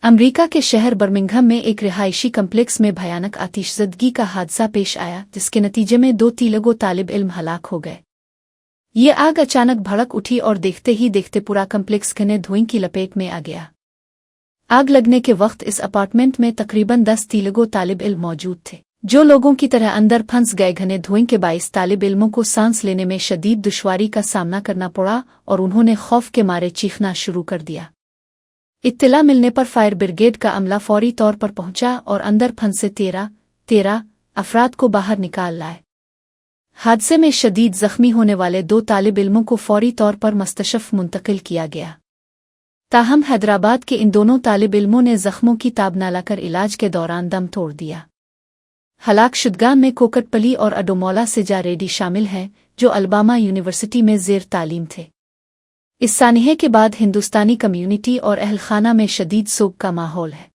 America के शहर Birmingham में एक रिहायशी कम्प्लेक्स में भयानक आतिशज़दगी का हादसा पेश आया, जिसके नतीजे में 2 तीलगो तालिब इल्म हलाक हो गए। ये आग अचानक भड़क उठी और देखते ही देखते पूरा कम्प्लेक्स घने धुएं की लपेट में आ गया। आग लगने के वक्त इस अपार्टमेंट में तकरीबन 10 तीलगो तालिब इल्म मौजूद थे, जो लोगों की तरह अंदर फंस गए। घने धुएं के बाइस तालिब इल्मों को सांस लेने में शदीद दुश्वारी का सामना करना पड़ा और उन्होंने खौफ के मारे चीखना शुरू कर दिया। इत्तला मिलने पर फायर ब्रिगेड का अमला फौरी तौर पर पहुंचा और अंदर फंसे 13 अफराद को बाहर निकाल लाए। हादसे में शदीद जख्मी होने वाले 2 तालिब इल्मों को फौरी तौर पर मस्तशफ़ मुंतकिल किया गया। ताहम हैदराबाद के इन दोनों तालिब इल्मों ने जख्मों की ताब न लाकर इलाज के दौरान दम तोड़ दिया। हलाक शुदगा में कोकटपली और अडोमोला सिजा रेड्डी शामिल हैं, जो अलबामा यूनिवर्सिटी में ज़ेर तालीम थे। इस सानहे के बाद हिंदुस्तानी कम्युनिटी और अहलखाना में शदीद सोग का माहौल है।